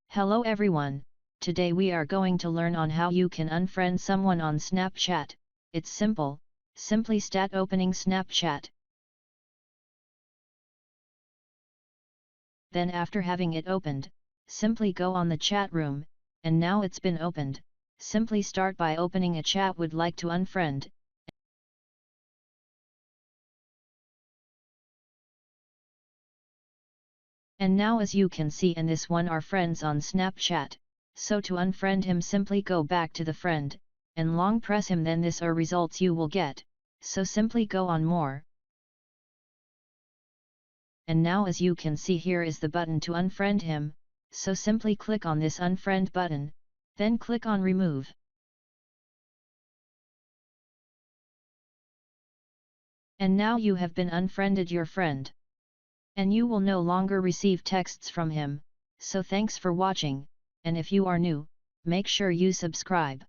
Hello everyone, today we are going to learn on how you can unfriend someone on Snapchat. It's simple, simply start opening Snapchat. Then after having it opened, simply go on the chat room, and now it's been opened, simply start by opening a chat would like to unfriend. And now as you can see in this one are friends on Snapchat, so to unfriend him simply go back to the friend, and long press him then this are results you will get, so simply go on more. And now as you can see here is the button to unfriend him, so simply click on this unfriend button, then click on remove. And now you have been unfriended your friend. And you will no longer receive texts from him, so thanks for watching, and if you are new, make sure you subscribe.